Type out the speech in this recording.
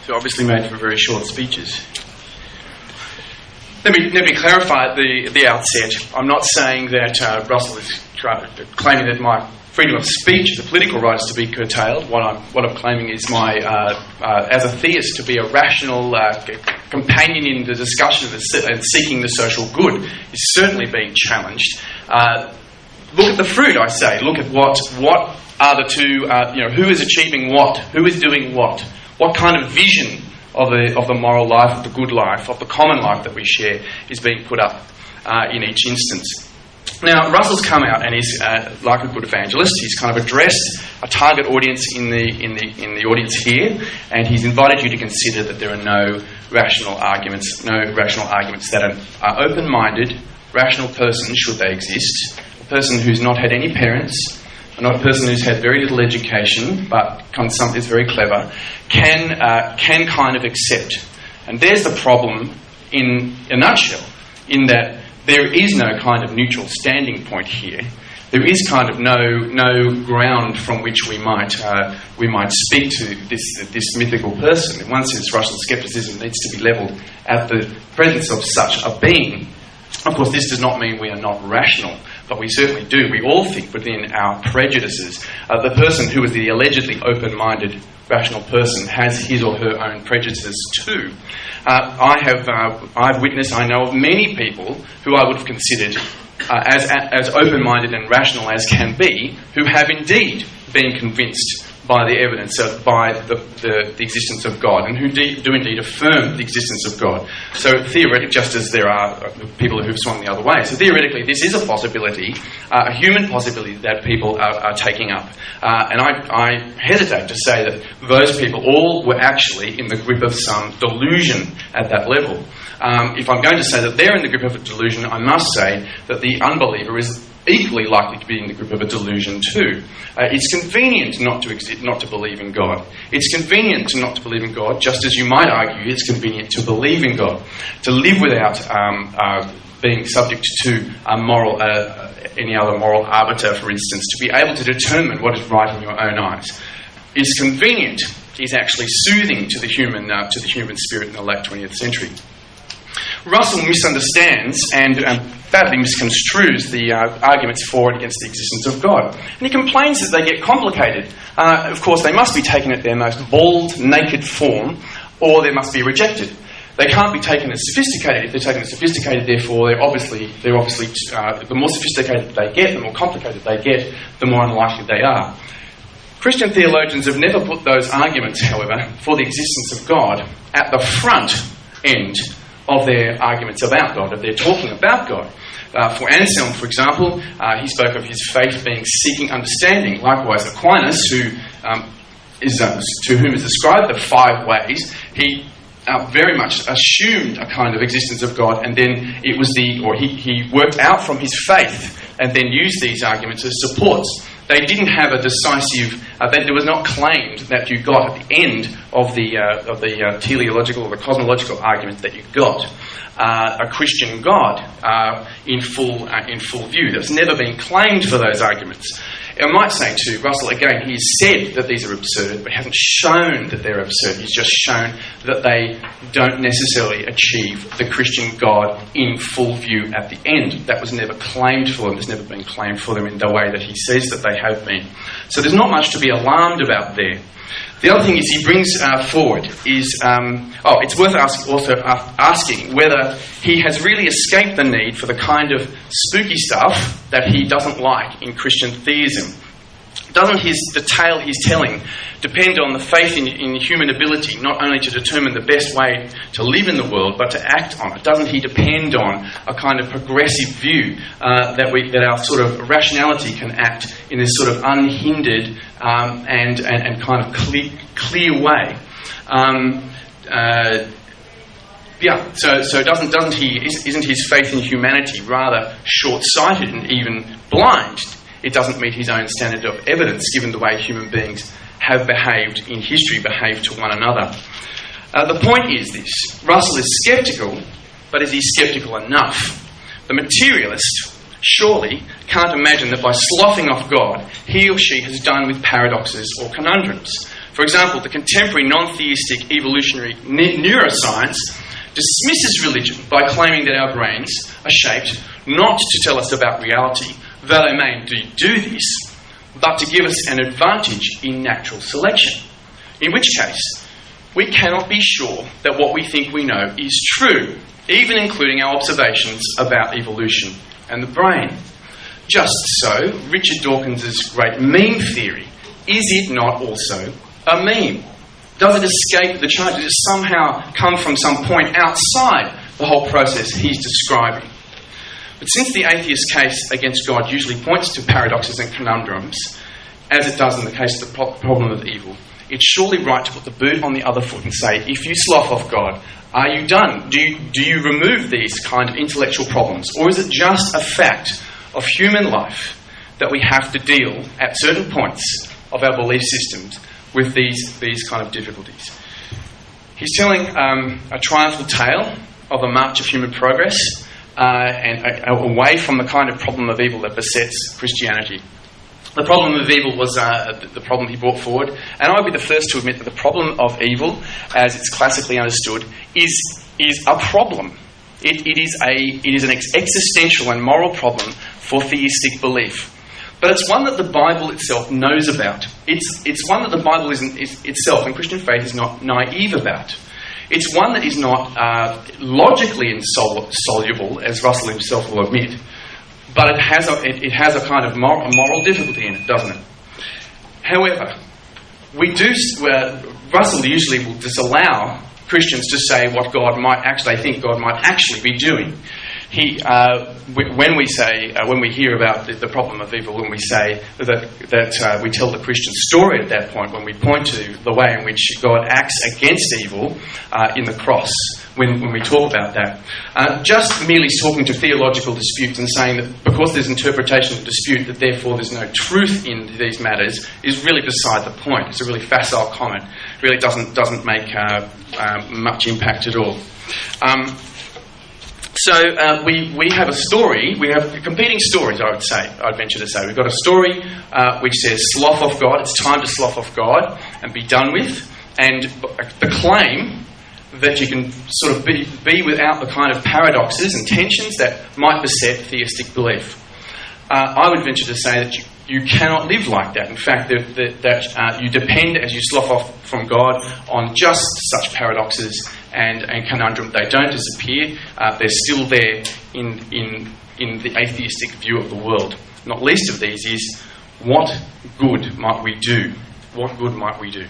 They're obviously made for very short speeches. Let me clarify at the outset. I'm not saying that Russell is claiming that my freedom of speech, the political right, is to be curtailed. What I'm claiming is my, as a theist, to be a rational companion in the discussion and seeking the social good is certainly being challenged. Look at the fruit, I say. Look at what are the two, who is achieving what, who is doing what kind of vision of the moral life, of the good life, of the common life that we share is being put up in each instance. Now, Russell's come out and he's like a good evangelist. He's kind of addressed a target audience in the audience here, and he's invited you to consider that there are no rational arguments that are open-minded, rational persons, should they exist. A person who's not had any parents, not a person who's had very little education, but is very clever, can kind of accept. And there's the problem in a nutshell, in that there is no kind of neutral standing point here. There is kind of no ground from which we might speak to this mythical person. In one sense, Russell's scepticism needs to be levelled at the presence of such a being. Of course, this does not mean we are not rational, but we certainly do. We all think within our prejudices. The person who is the allegedly open-minded, rational person has his or her own prejudices too. I've witnessed, I know of many people who I would have considered as open-minded and rational as can be, who have indeed been convinced by the evidence, by the existence of God, and who do indeed affirm the existence of God. So theoretically, just as there are people who've swung the other way, so theoretically this is a possibility, a human possibility that people are taking up. And I hesitate to say that those people all were actually in the grip of some delusion at that level. If I'm going to say that they're in the grip of a delusion, I must say that the unbeliever is equally likely to be in the grip of a delusion too. It's convenient not to believe in God. It's convenient not to believe in God, just as you might argue it's convenient to believe in God. To live without being subject to any other moral arbiter, for instance, to be able to determine what is right in your own eyes, is convenient. Is actually soothing to the human spirit in the late 20th century. Russell misunderstands and badly misconstrues the arguments for and against the existence of God. And he complains that they get complicated. Of course, they must be taken at their most bald, naked form, or they must be rejected. They can't be taken as sophisticated. If they're taken as sophisticated, therefore, they're obviously the more sophisticated they get, the more complicated they get, the more unlikely they are. Christian theologians have never put those arguments, however, for the existence of God at the front end of their arguments about God, of their talking about God. For Anselm, for example, he spoke of his faith being seeking understanding. Likewise, Aquinas, to whom is ascribed the 5 ways, he very much assumed a kind of existence of God, and then he worked out from his faith and then used these arguments as supports. They didn't have a decisive. There was not claimed that you got at the end of the teleological or the cosmological argument that you got a Christian God in full view. That's never been claimed for those arguments. I might say to Russell again, he's said that these are absurd, but he hasn't shown that they're absurd. He's just shown that they don't necessarily achieve the Christian God in full view at the end. That was never claimed for them. It's never been claimed for them in the way that he says that they have been. So there's not much to be alarmed about there. The other thing is he brings forward is, it's worth asking whether he has really escaped the need for the kind of spooky stuff that he doesn't like in Christian theism. Doesn't the tale he's telling depend on the faith in human ability, not only to determine the best way to live in the world, but to act on it? Doesn't he depend on a kind of progressive view that our sort of rationality can act in this sort of unhindered and kind of clear way? So isn't his faith in humanity rather short-sighted and even blind? It doesn't meet his own standard of evidence, given the way human beings have behaved in history, behaved to one another. The point is this: Russell is sceptical, but is he sceptical enough? The materialist surely can't imagine that by sloughing off God, he or she has done with paradoxes or conundrums. For example, the contemporary non-theistic evolutionary neuroscience dismisses religion by claiming that our brains are shaped not to tell us about reality, though they may indeed do this, but to give us an advantage in natural selection. In which case, we cannot be sure that what we think we know is true, even including our observations about evolution and the brain. Just so, Richard Dawkins' great meme theory, is it not also a meme? Does it escape the charge? Does it somehow come from some point outside the whole process he's describing? But since the atheist case against God usually points to paradoxes and conundrums, as it does in the case of the problem of evil, it's surely right to put the boot on the other foot and say, if you slough off God, are you done? Do you remove these kind of intellectual problems? Or is it just a fact of human life that we have to deal at certain points of our belief systems with these kind of difficulties? He's telling a triumphal tale of a march of human progress and away from the kind of problem of evil that besets Christianity. The problem of evil was the problem he brought forward, and I would be the first to admit that the problem of evil, as it's classically understood, is a problem. It is an existential and moral problem for theistic belief. But it's one that the Bible itself knows about. It's one that the Bible itself and Christian faith is not naive about. It's one that is not logically insoluble, as Russell himself will admit, but it has a kind of moral difficulty in it, doesn't it? However, Russell usually will disallow Christians to say what they think God might actually be doing. When we hear about the problem of evil, when we say that we tell the Christian story at that point, when we point to the way in which God acts against evil in the cross, when we talk about that, just merely talking to theological disputes and saying that because there's interpretation of dispute, that therefore there's no truth in these matters, is really beside the point. It's a really facile comment. It really doesn't make much impact at all. So we have a story. We have competing stories, I'd venture to say. We've got a story which says slough off God. It's time to slough off God and be done with. And the claim that you can sort of be without the kind of paradoxes and tensions that might beset theistic belief. I would venture to say that you cannot live like that. In fact, that you depend, as you slough off from God, on just such paradoxes and conundrum. They don't disappear. They're still there in the atheistic view of the world. Not least of these is, what good might we do? What good might we do?